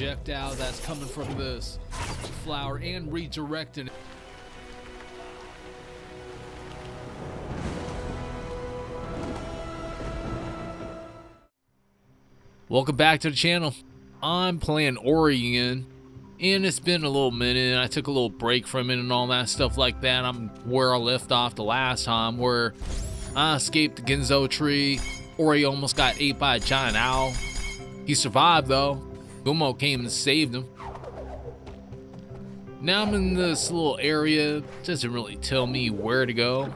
projectile that's coming from this flower and redirecting it. Welcome back to the channel. I'm playing Ori again, and it's been a little minute. I took a little break from it and all that stuff like that. I'm where I left off the last time, where I escaped the Ginzo tree. Ori almost got ate by a giant owl. He survived though. Gumo came and saved him. Now I'm in this little area. It doesn't really tell me where to go,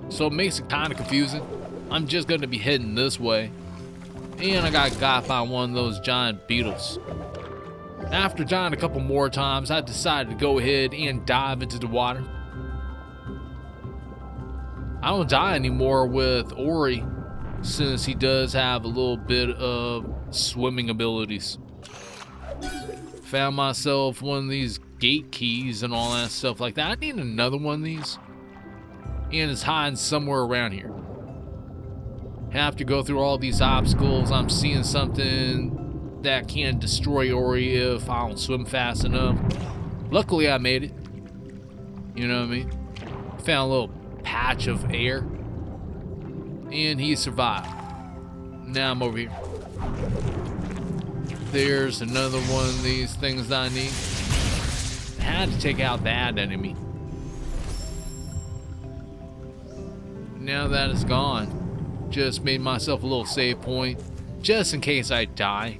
so it makes it kind of confusing. I'm just going to be heading this way. And I got by one of those giant beetles. After dying a couple more times, I decided to go ahead and dive into the water. I don't die anymore with Ori, since he does have a little bit of swimming abilities. Found myself one of these gate keys and all that stuff like that. I need another one of these, and it's hiding somewhere around here. Have to go through all these obstacles. I'm seeing something that can destroy Ori if I don't swim fast enough. Luckily I made it. You know what I mean? Found a little patch of air, and he survived. Now I'm over here. There's another one of these things that I need. I had to take out that enemy. Now that it's gone, just made myself a little save point just in case I die.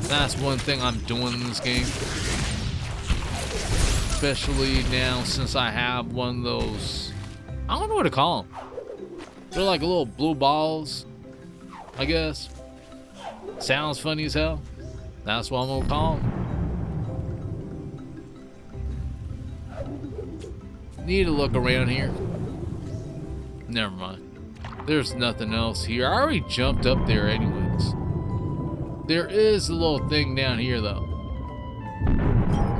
That's one thing I'm doing in this game, especially now since I have one of those, I don't know what to call them. They're like little blue balls, I guess. Sounds funny as hell. That's what I'm gonna call them. Need to look around here. Never mind. There's nothing else here. I already jumped up there anyways. There is a little thing down here though.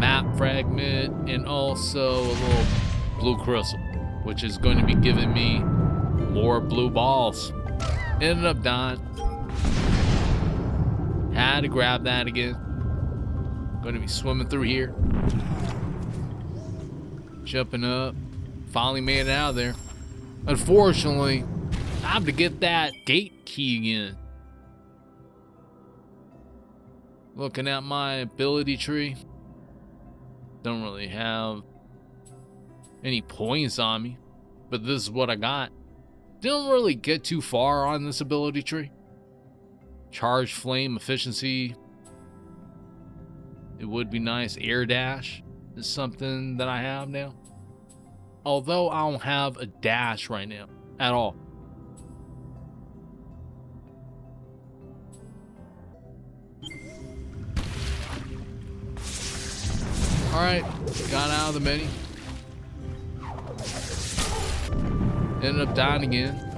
Map fragment, and also a little blue crystal, which is going to be giving me more blue balls. Ended up dying. Had to grab that again. Going to be swimming through here. Jumping up. Finally made it out of there. Unfortunately, I have to get that gate key again. Looking at my ability tree. Don't really have any points on me, but this is what I got. Didn't really get too far on this ability tree. Charge flame efficiency. It would be nice. Air dash is something that I have now. Although I don't have a dash right now at all. Alright, got out of the mini. Ended up dying again.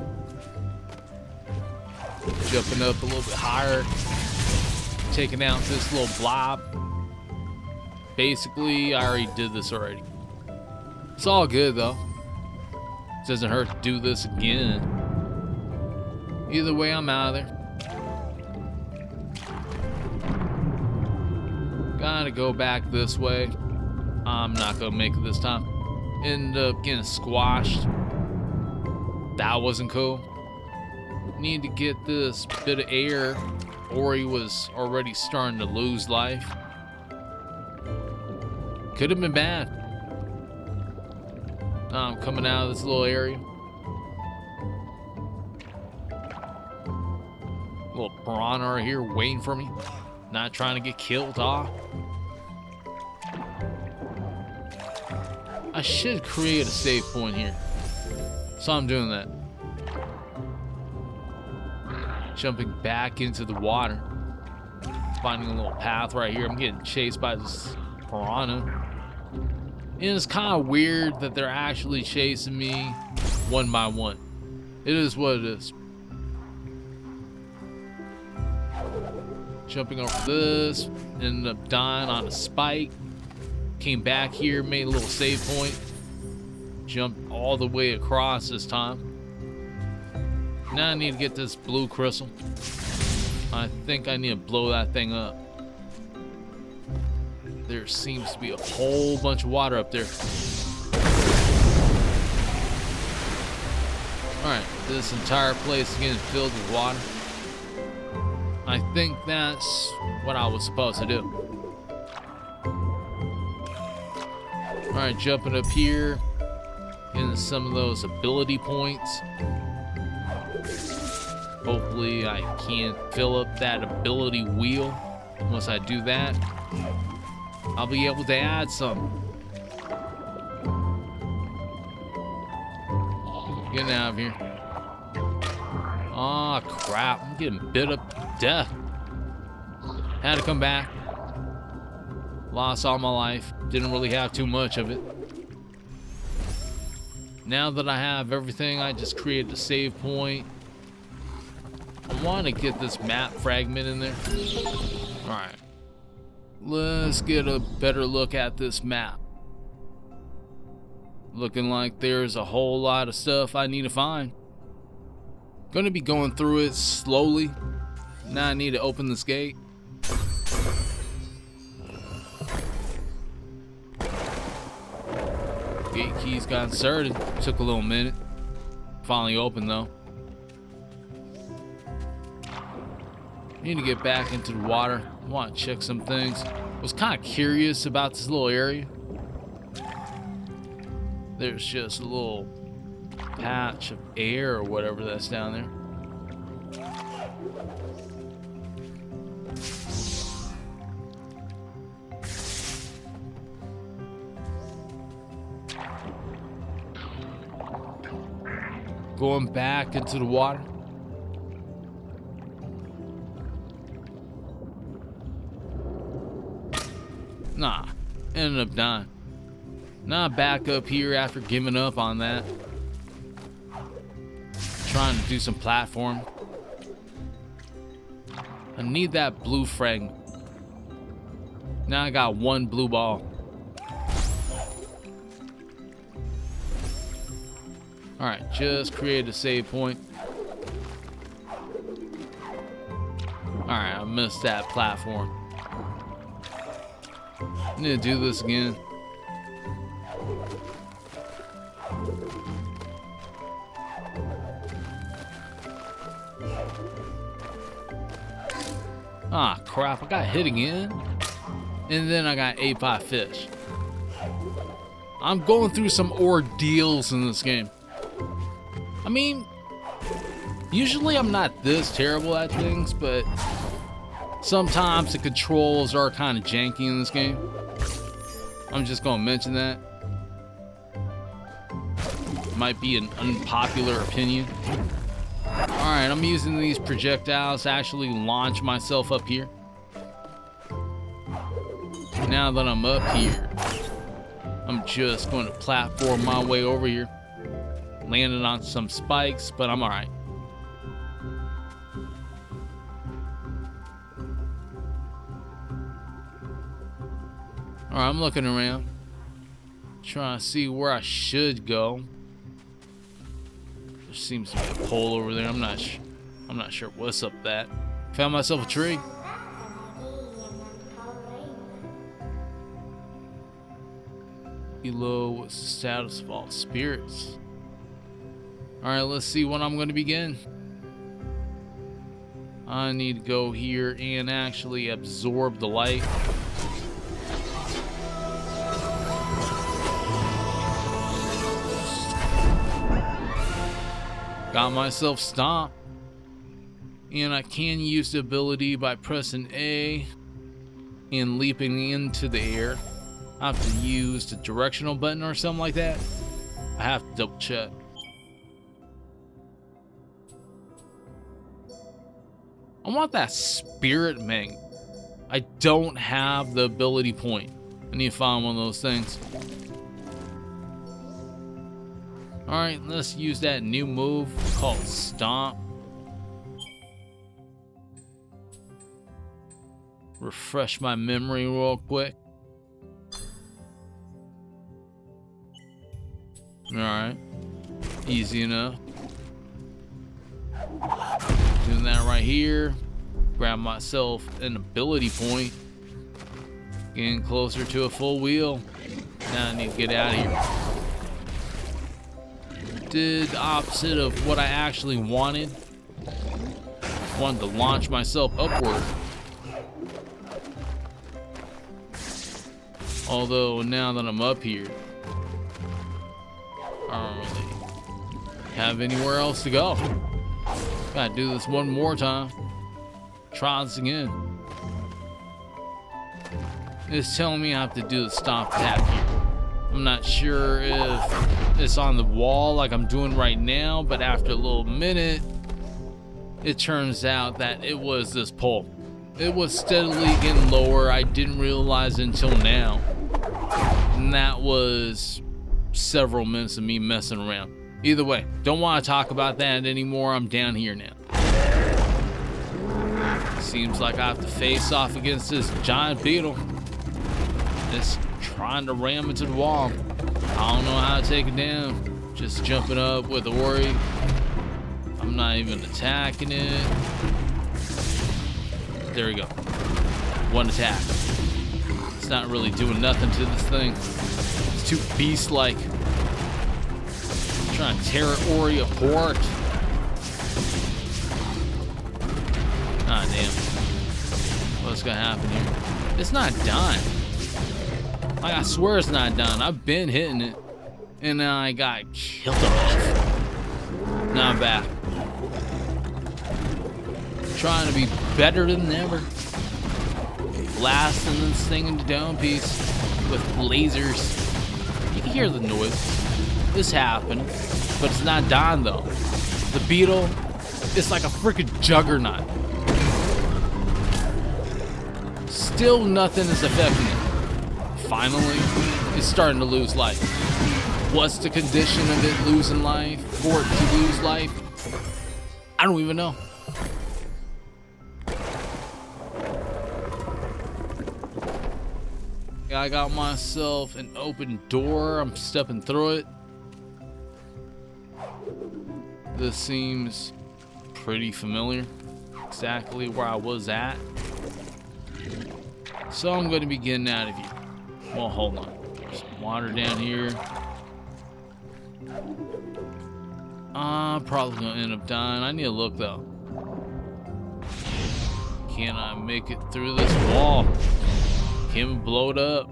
Jumping up a little bit higher. Taking out this little blob. Basically, I already did this already. It's all good though. It doesn't hurt to do this again. Either way, I'm out of there. Gotta go back this way. I'm not gonna make it this time. End up getting squashed. That wasn't cool. Need to get this bit of air. Ori was already starting to lose life. Could have been bad. Now I'm coming out of this little area. Little piranha right here waiting for me. Not trying to get killed off. I should create a save point here. So I'm doing that. Jumping back into the water. Finding a little path right here. I'm getting chased by this piranha. And it's kind of weird that they're actually chasing me one by one. It is what it is. Jumping over this. Ended up dying on a spike. Came back here, made a little save point. Jumped all the way across this time. Now I need to get this blue crystal. I think I need to blow that thing up. There seems to be a whole bunch of water up there. Alright, this entire place is getting filled with water. I think that's what I was supposed to do. Alright, jumping up here. Getting some of those ability points. Hopefully I can fill up that ability wheel. Once I do that, I'll be able to add some. Getting out of here. Aw, crap. I'm getting bit up to death. Had to come back. Lost all my life. Didn't really have too much of it. Now that I have everything, I just created a save point. I want to get this map fragment in there. Alright. Let's get a better look at this map. Looking like there's a whole lot of stuff I need to find. Gonna be going through it slowly. Now I need to open this gate. Gate keys got inserted. Took a little minute. Finally open though. Need to get back into the water. I want to check some things. Was kind of curious about this little area. There's just a little patch of air or whatever that's down there. Going back into the water. Nah, ended up dying. Now back up here after giving up on that. Trying to do some platform. I need that blue fragment. Now I got one blue ball. Alright, just create a save point. Alright, I missed that platform. I need to do this again. Ah, crap, I got hit again. And then I got ate by a fish. I'm going through some ordeals in this game. I mean, usually I'm not this terrible at things, but sometimes the controls are kind of janky in this game. I'm just gonna mention that. Might be an unpopular opinion. Alright, I'm using these projectiles to actually launch myself up here. Now that I'm up here, I'm just going to platform my way over here. Landed on some spikes, but I'm alright. Alright, I'm looking around. Trying to see where I should go. There seems to be a pole over there. I'm not sure what's up that. Found myself a tree. Below, what's the status of all spirits? Alright, let's see what I'm going to begin. I need to go here and actually absorb the light. Got myself stomped. And I can use the ability by pressing A and leaping into the air. I have to use the directional button or something like that. I have to double check. I want that spirit magnet. I don't have the ability point. I need to find one of those things. Alright, let's use that new move called Stomp. Refresh my memory real quick. Alright, easy enough. Doing that right here. Grab myself an ability point. Getting closer to a full wheel. Now I need to get out of here. Did the opposite of what I actually wanted. Wanted to launch myself upward. Although now that I'm up here, I don't really have anywhere else to go. Gotta do this one more time. Try this again. It's telling me I have to do the stop tap here. I'm not sure if it's on the wall like I'm doing right now, but after a little minute, it turns out that it was this pole. It was steadily getting lower. I didn't realize until now. And that was several minutes of me messing around. Either way, don't want to talk about that anymore. I'm down here now. Seems like I have to face off against this giant beetle. It's trying to ram into the wall. I don't know how to take it down. Just jumping up with Ori. I'm not even attacking it. There we go. One attack. It's not really doing nothing to this thing. It's too beast-like. Trying to tear Ori apart. Ah, damn. What's gonna happen here? It's not done. Like, I swear it's not done. I've been hitting it. And then I got killed off. Now I'm back. Trying to be better than ever. Blasting this thing into down piece with lasers. You can hear the noise. This happened. But it's not done though. The beetle is like a freaking juggernaut. Still nothing is affecting it. Finally, it's starting to lose life. What's the condition of it losing life? For it to lose life? I don't even know. I got myself an open door. I'm stepping through it. This seems pretty familiar. Exactly where I was at. So I'm going to be getting out of here. Well, hold on. There's some water down here. I'm probably going to end up dying. I need to look though. Can I make it through this wall? Can we blow it up?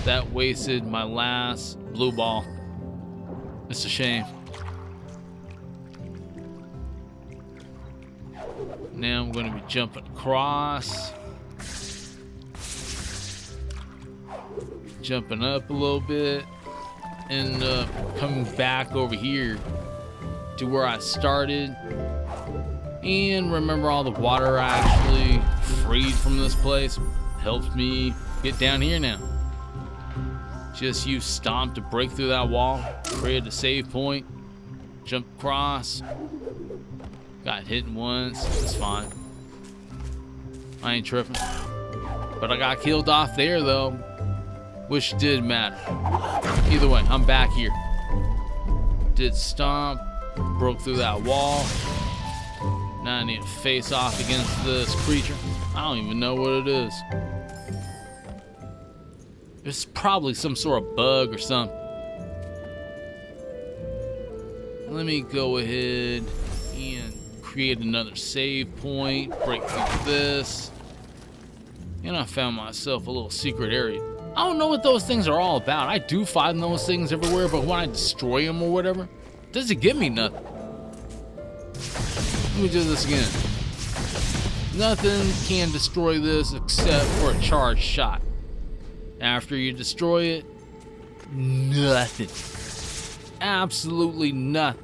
That wasted my last blue ball. It's a shame. Now I'm going to be jumping across. Jumping up a little bit. And coming back over here to where I started. And remember all the water I actually freed from this place. Helps me get down here now. Just use stomp to break through that wall. Create a save point. Jump across. Got hit once. It's fine. I ain't tripping. But I got killed off there though, which did matter. Either way, I'm back here. Did stomp. Broke through that wall. Now I need to face off against this creature. I don't even know what it is. It's probably some sort of bug or something. Let me go ahead and create another save point. Break through this. And I found myself a little secret area. I don't know what those things are all about. I do find those things everywhere, but when I destroy them or whatever, it doesn't give me nothing. Let me do this again. Nothing can destroy this except for a charged shot. After you destroy it, nothing. Absolutely nothing.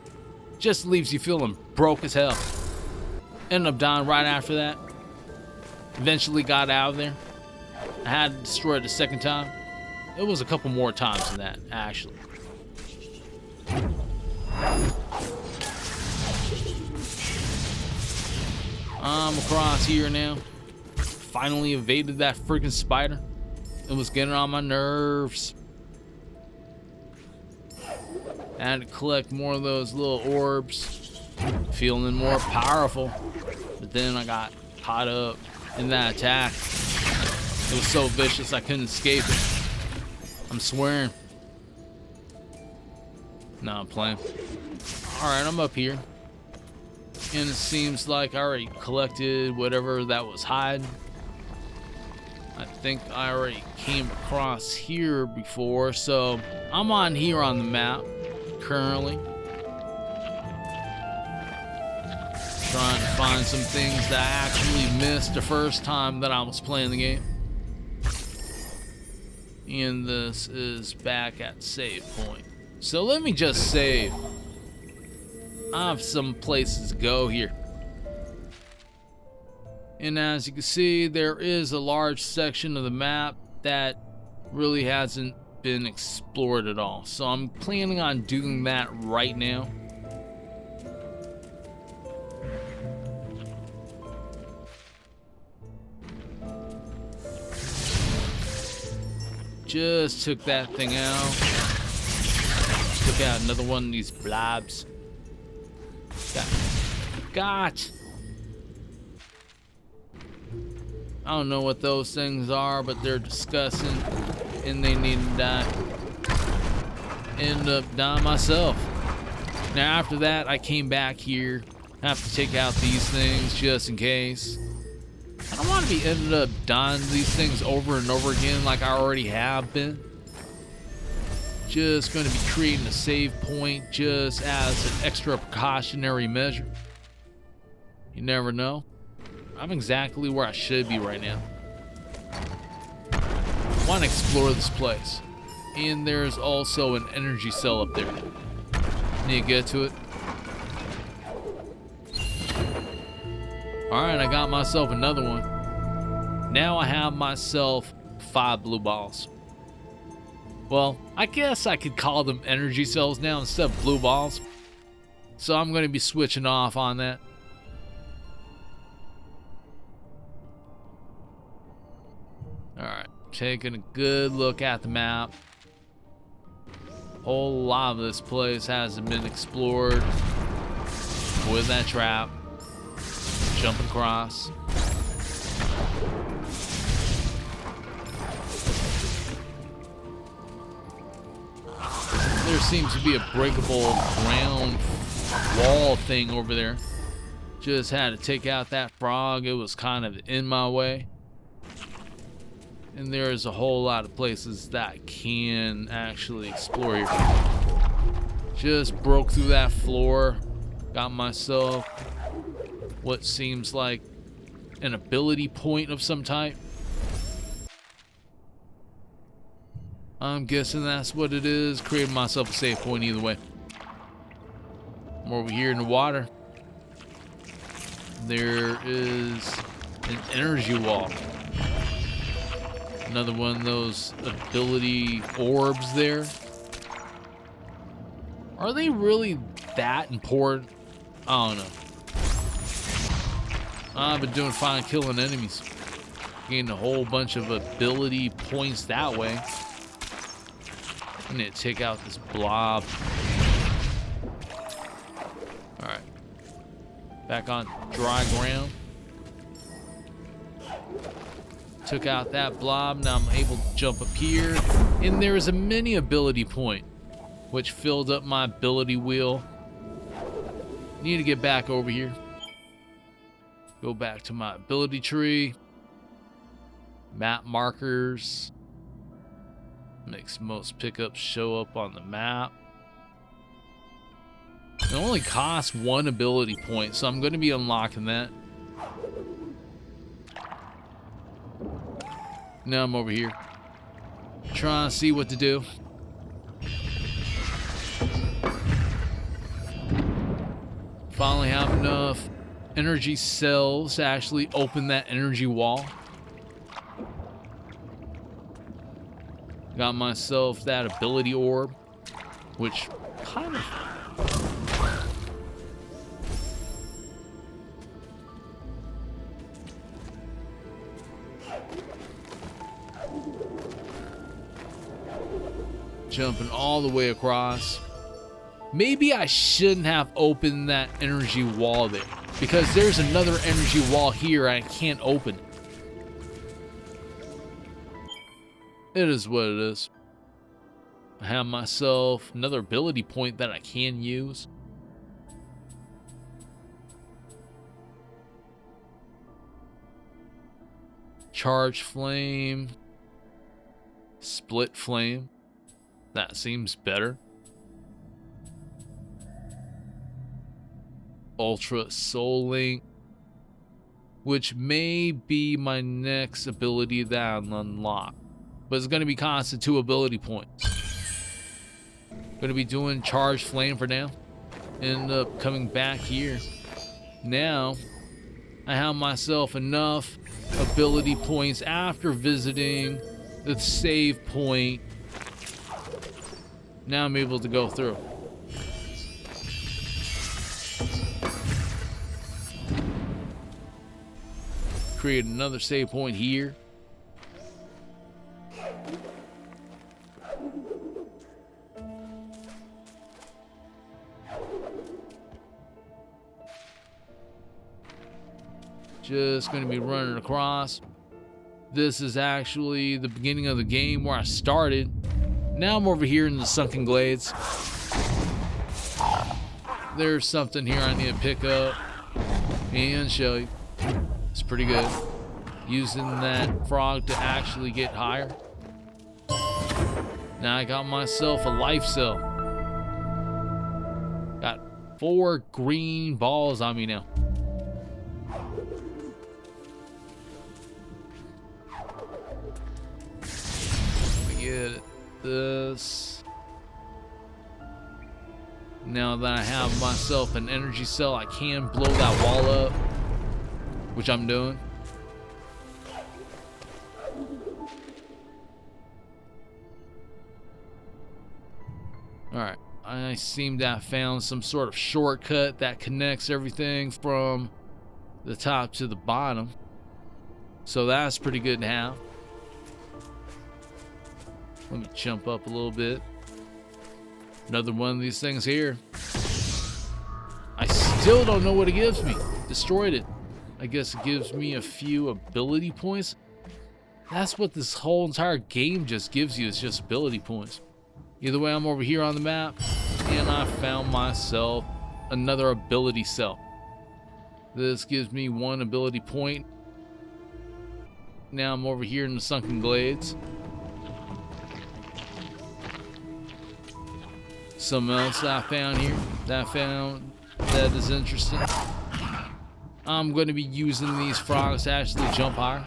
Just leaves you feeling broke as hell. Ended up dying right after that. Eventually got out of there. I had to destroy it the second time. It was a couple more times than that, actually. I'm across here now. Finally evaded that freaking spider. It was getting on my nerves. I had to collect more of those little orbs. Feeling more powerful. But then I got caught up in that attack. It was so vicious I couldn't escape it. I'm swearing. No, I'm playing. Alright, I'm up here. And it seems like I already collected whatever that was hiding. I think I already came across here before, so I'm on here on the map currently. Trying to find some things that I actually missed the first time that I was playing the game. And this is back at save point. So let me just save. I have some places to go here. And as you can see, there is a large section of the map that really hasn't been explored at all. So I'm planning on doing that right now. Just took that thing out. Took out another one of these blobs. Got. I don't know what those things are, but they're disgusting and they need to die. End up dying myself. Now after that, I came back here. I have to take out these things just in case. I don't want to be ended up dying to these things over and over again like I already have been. Just going to be creating a save point just as an extra precautionary measure. You never know. I'm exactly where I should be right now. I want to explore this place. And there's also an energy cell up there. Need to get to it. Alright, I got myself another one. Now I have myself 5 blue balls. Well, I guess I could call them energy cells now instead of blue balls. So I'm going to be switching off on that. Alright, taking a good look at the map. A whole lot of this place hasn't been explored. With that trap. Jumping across. There seems to be a breakable ground wall thing over there. Just had to take out that frog. It was kind of in my way. And there's a whole lot of places that I can actually explore here. Just broke through that floor. Got myself what seems like an ability point of some type. I'm guessing that's what it is. Created myself a save point either way. I'm over here in the water. There is an energy wall. Another one of those ability orbs there. Are they really that important? I don't know. I've been doing fine killing enemies. Gained a whole bunch of ability points that way. I need to take out this blob. Alright. Back on dry ground. Took out that blob. Now I'm able to jump up here. And there is a mini ability point, which filled up my ability wheel. Need to get back over here. Go back to my ability tree. Map markers. Makes most pickups show up on the map. It only costs 1 ability point, so I'm going to be unlocking that. Now I'm over here. Trying to see what to do. Finally have enough energy cells to actually open that energy wall. Got myself that ability orb, which kind of... Jumping all the way across. Maybe I shouldn't have opened that energy wall there, because there's another energy wall here I can't open. It is what it is. I have myself another ability point that I can use. Charge flame. Split flame. That seems better. Ultra soul link, which may be my next ability that I'll unlock, but it's going to be constant 2 ability points. Going to be doing charge flame for now. End up coming back here. Now I have myself enough ability points after visiting the save point. Now I'm able to go through. Create another save point here. Just going to be running across. This is actually the beginning of the game where I started. Now I'm over here in the sunken glades. There's something here I need to pick up and show you. It's pretty good. Using that frog to actually get higher. Now I got myself a life cell. Got 4 green balls on me now. Get this. Now that I have myself an energy cell, I can blow that wall up, which I'm doing. Alright, I seem to have found some sort of shortcut that connects everything from the top to the bottom. So that's pretty good to have. Let me jump up a little bit. Another one of these things here. I still don't know what it gives me. Destroyed it. I guess it gives me a few ability points. That's what this whole entire game just gives you, is just ability points. Either way, I'm over here on the map, and I found myself another ability cell. This gives me 1 ability point. Now I'm over here in the sunken glades. Something else that I found here that is interesting. I'm going to be using these frogs to actually jump higher.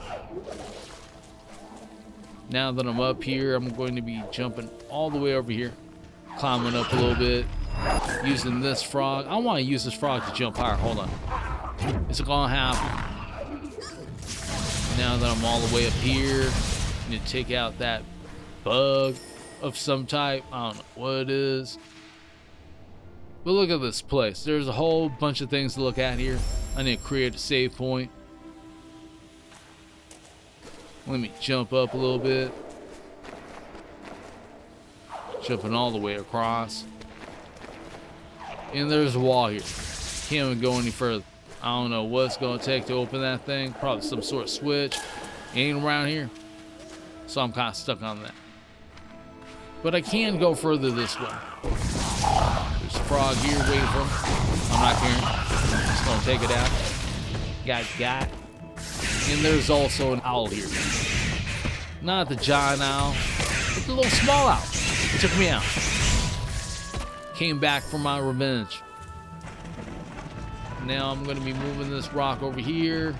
Now that I'm up here, I'm going to be jumping all the way over here, climbing up a little bit, using this frog. I want to use this frog to jump higher. Hold on. It's going to happen. Now that I'm all the way up here, I need to take out that bug of some type. I don't know what it is. But look at this place. There's a whole bunch of things to look at here. I need to create a save point. Let me jump up a little bit. Jumping all the way across. And there's a wall here. Can't even go any further. I don't know what it's going to take to open that thing. Probably some sort of switch. Ain't around here. So I'm kind of stuck on that. But I can go further this way. There's a frog here waiting for me. I'm not caring. I'm just going to take it out. Got. And there's also an owl here. Not the giant owl, but the little small owl. It took me out. Came back for my revenge. Now I'm going to be moving this rock over here.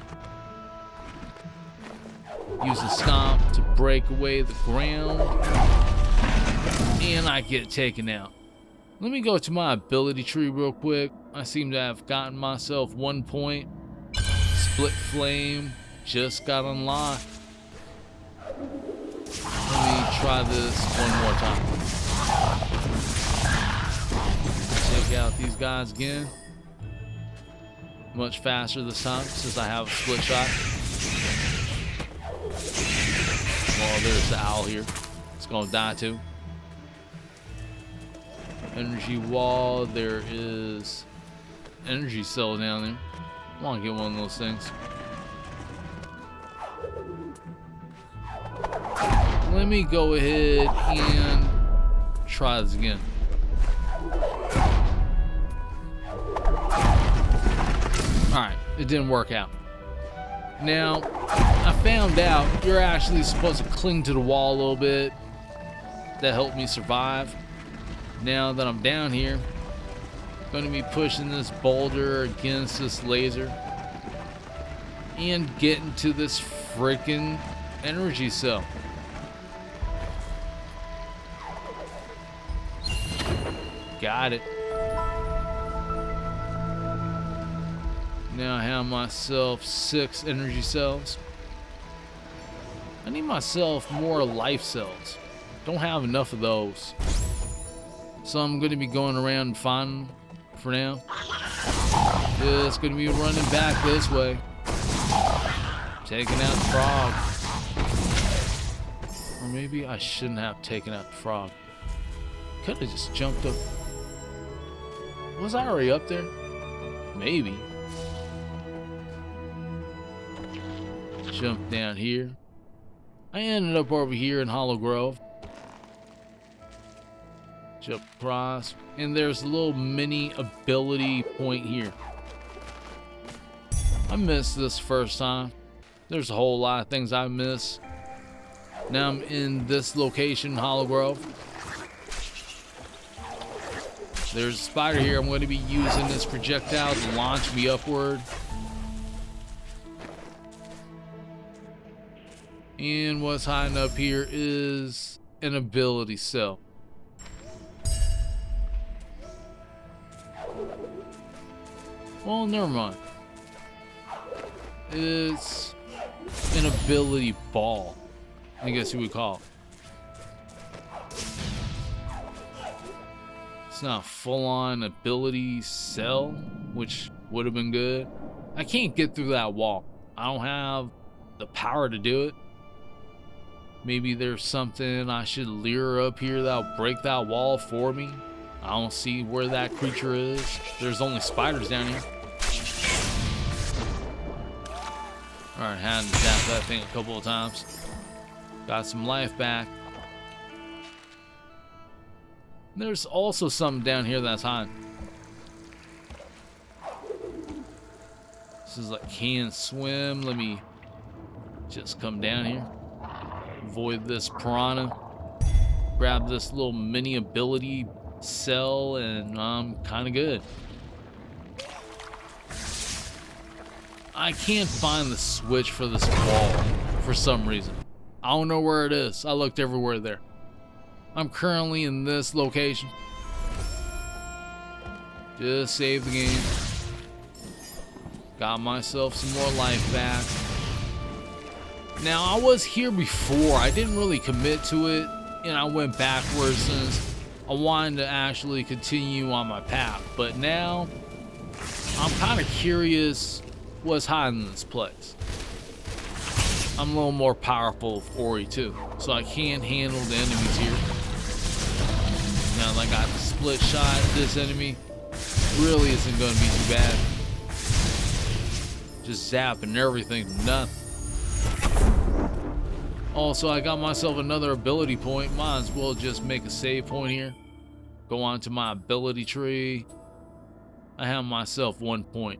Use the stomp to break away the ground. And I get taken out. Let me go to my ability tree real quick. I seem to have gotten myself 1 point. Split flame just got unlocked. Let me try this one more time. Take out these guys again. Much faster this time since I have a split shot. Well, there's the owl here. It's gonna die too. Energy wall. There is energy cell down there. I want to get one of those things. let me go ahead and try this again. Alright, it didn't work out. Now, I found out you're actually supposed to cling to the wall a little bit. That helped me survive. Now that I'm down here, I'm going to be pushing this boulder against this laser and getting to this freaking energy cell. Got it. Now I have myself 6 energy cells. I need myself more life cells. Don't have enough of those. So I'm going to be going around and finding them for now. Just going to be running back this way. Taking out the frog. Or maybe I shouldn't have taken out the frog. Could have just jumped up. Was I already up there? Maybe. Jump down here. I ended up over here in Hollow Grove. Jump across. And there's a little mini ability point here. I missed this first time. There's a whole lot of things I missed. Now I'm in this location, Hollow Grove. There's a spider here. I'm going to be using this projectile to launch me upward. And what's hiding up here is an ability cell. Well, never mind. It's an ability ball, I guess you would call it. It's not a full-on ability cell, which would have been good. I can't get through that wall. I don't have the power to do it. Maybe there's something I should lure up here that'll break that wall for me. I don't see where that creature is. There's only spiders down here. Alright, had to zap that thing a couple of times. Got some life back. There's also something down here that's hiding. This is like can't swim. Let me just come down here. Avoid this piranha. Grab this little mini ability cell and I'm kind of good. I can't find the switch for this wall for some reason. I don't know where it is. I looked everywhere there. I'm currently in this location. Just save the game. Got myself some more life back. Now, I was here before. I didn't really commit to it, and I went backwards since I wanted to actually continue on my path. But now, I'm kind of curious what's hiding in this place. I'm a little more powerful with Ori too, so I can handle the enemies here. Now that I got the split shot, this enemy really isn't going to be too bad. Just zapping everything to nothing. Also, I got myself another ability point. Might as well just make a save point here. Go on to my ability tree. I have myself 1 point.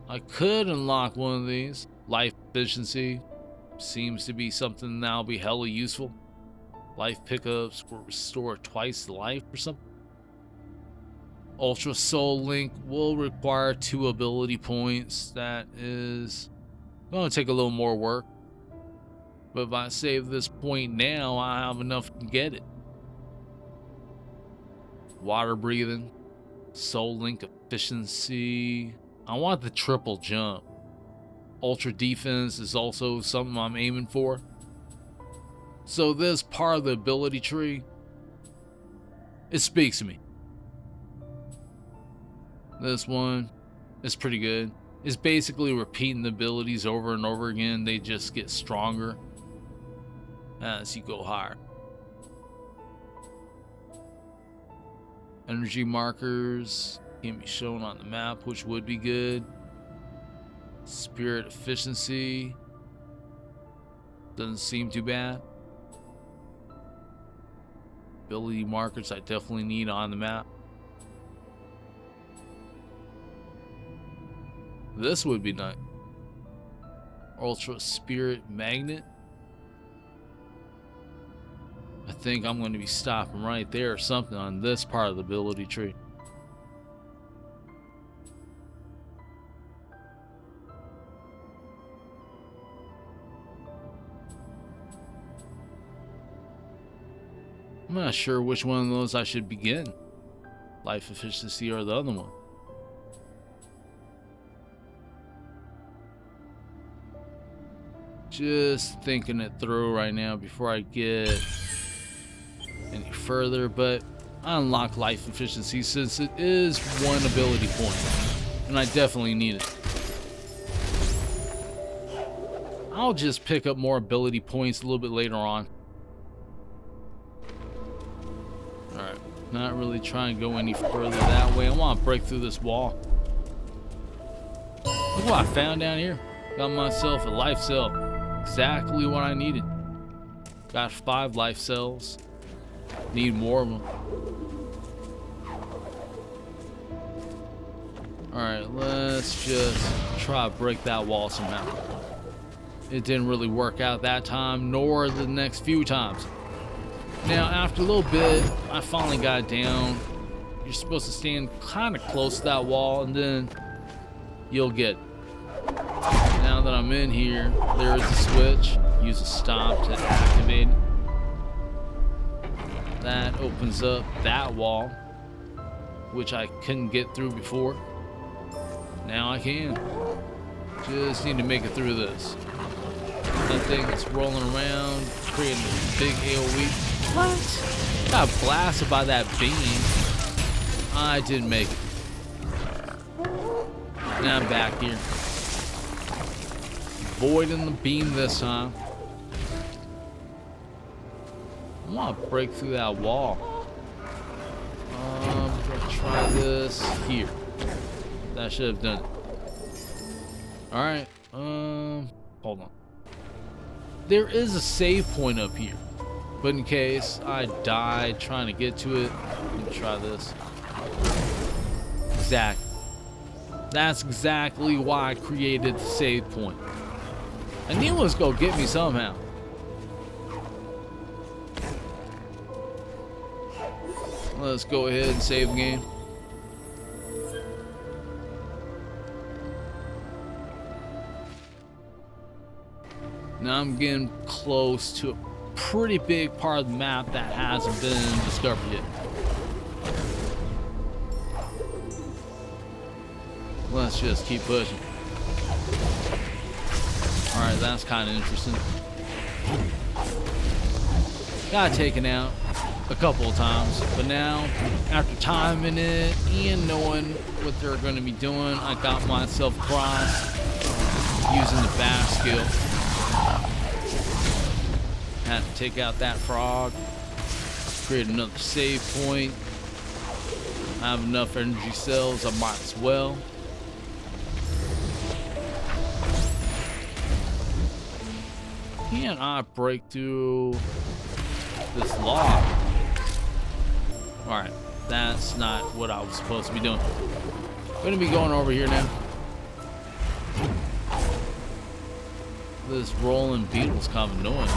I could unlock one of these. Life efficiency seems to be something that'll be hella useful. Life pickups will restore twice the life or something. Ultra Soul Link will require 2 ability points. That is going to take a little more work. But if I save this point now, I have enough to get it. Water breathing. Soul Link efficiency. I want the triple jump. Ultra defense is also something I'm aiming for. So this part of the ability tree, it speaks to me. This one is pretty good. It's basically repeating the abilities over and over again. They just get stronger as you go higher. Energy markers can be shown on the map, which would be good. Spirit efficiency. Doesn't seem too bad. Ability markers I definitely need on the map. This would be nice. Ultra Spirit Magnet. I think I'm going to be stopping right there or something on this part of the ability tree. I'm not sure which one of those I should begin. Life efficiency or the other one. Just thinking it through right now before I get any further, but I unlock life efficiency since it is one ability point, and I definitely need it. I'll just pick up more ability points a little bit later on. Alright, not really trying to go any further that way. I want to break through this wall. Look what I found down here. Got myself a life cell. Exactly what I needed. Got 5 life cells. Need more of them. Alright, let's just try to break that wall somehow. It didn't really work out that time, nor the next few times. Now, after a little bit, I finally got it down. You're supposed to stand kind of close to that wall, and then you'll get it. Now that I'm in here, there is a switch. Use a stop to activate it. That opens up that wall, which I couldn't get through before. Now I can. Just need to make it through this. That thing that's rolling around, creating a big AoE. What? Got blasted by that beam. I didn't make it. Now I'm back here. Avoiding the beam this time. I want to break through that wall. I'm gonna try this here. That should have done it. Alright, hold on. There is a save point up here, but in case I died trying to get to it, let me try this. Exactly. That's exactly why I created the save point. I knew it was gonna get me somehow. Let's go ahead and save the game. Now I'm getting close to a pretty big part of the map that hasn't been discovered yet. Let's just keep pushing. Alright, that's kind of interesting. Got taken out a couple of times, but now, after timing it and knowing what they're going to be doing, I got myself across using the bash skill. Had to take out that frog, create another save point. I have enough energy cells, I might as well. Can I break through this log? Alright, that's not what I was supposed to be doing. I'm gonna be going over here now. This rolling beetle's kind of annoying.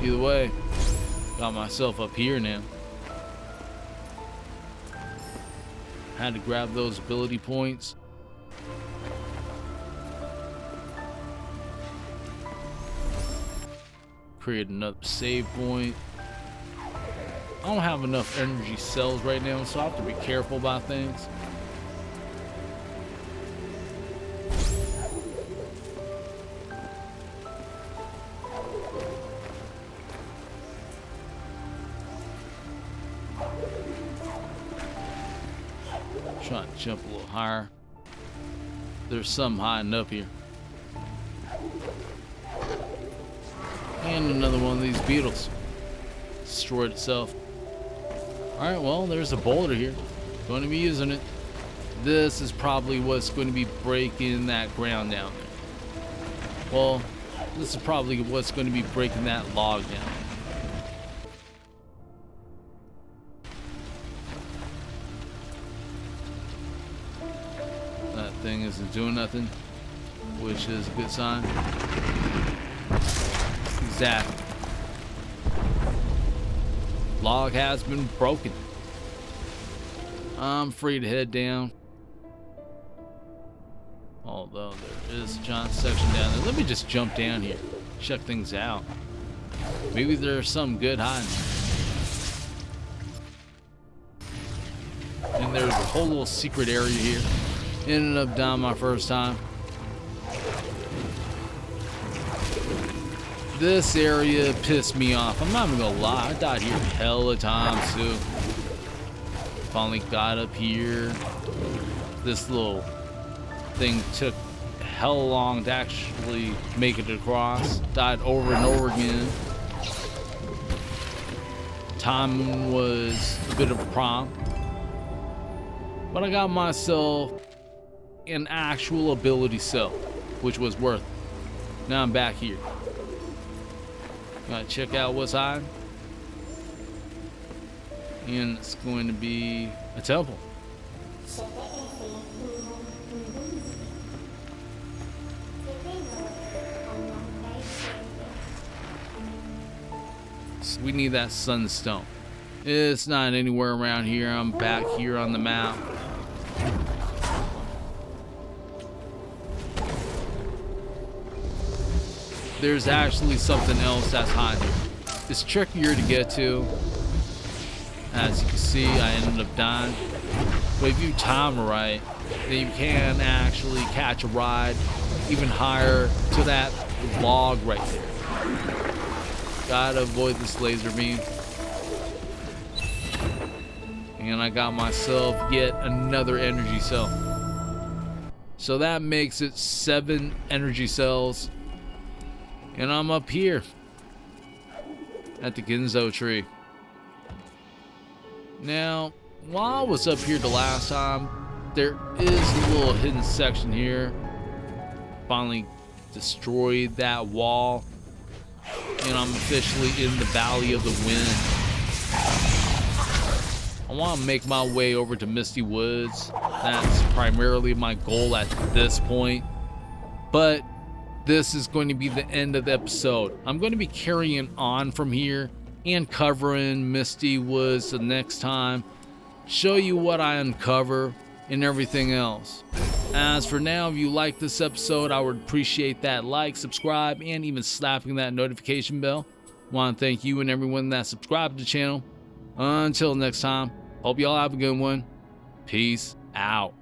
Either way, got myself up here now. Had to grab those ability points. Create another save point. I don't have enough energy cells right now, so I have to be careful about things. Trying to jump a little higher. There's something hiding up here. And another one of these beetles. Destroyed itself. Alright, well, there's a boulder here. Going to be using it. This is probably what's going to be breaking that ground down there. Well, This is probably what's going to be breaking that log down. That thing isn't doing nothing, which is a good sign. Exactly. Log has been broken. I'm free to head down. Although there is a giant section down there. Let me just jump down here. Check things out. Maybe there's some good hiding. And there's a whole little secret area here. Ended up down my first time. This area pissed me off. I'm not even gonna lie. I died here hella times too. Finally got up here. This little thing took hella long to actually make it across. Died over and over again. Time was a bit of a problem. But I got myself an actual ability cell, which was worth it. Now I'm back here. Gotta check out what's hiding. And it's going to be a temple. So we need that sunstone. It's not anywhere around here. I'm back here on the map. There's actually something else that's hiding. It's trickier to get to. As you can see, I ended up dying. But if you time it right, then you can actually catch a ride even higher to that log right there. Gotta avoid this laser beam. And I got myself yet another energy cell. So that makes it 7 energy cells. And I'm up here at the Ginzo tree. Now, while I was up here the last time, there is a little hidden section here. Finally destroyed that wall. And I'm officially in the Valley of the Wind. I want to make my way over to Misty Woods. That's primarily my goal at this point. But this is going to be the end of the episode. I'm going to be carrying on from here and covering Misty Woods the next time. Show you what I uncover and everything else. As for now, if you like this episode, I would appreciate that like, subscribe, and even slapping that notification bell. I want to thank you and everyone that subscribed to the channel. Until next time, hope y'all have a good one. Peace out.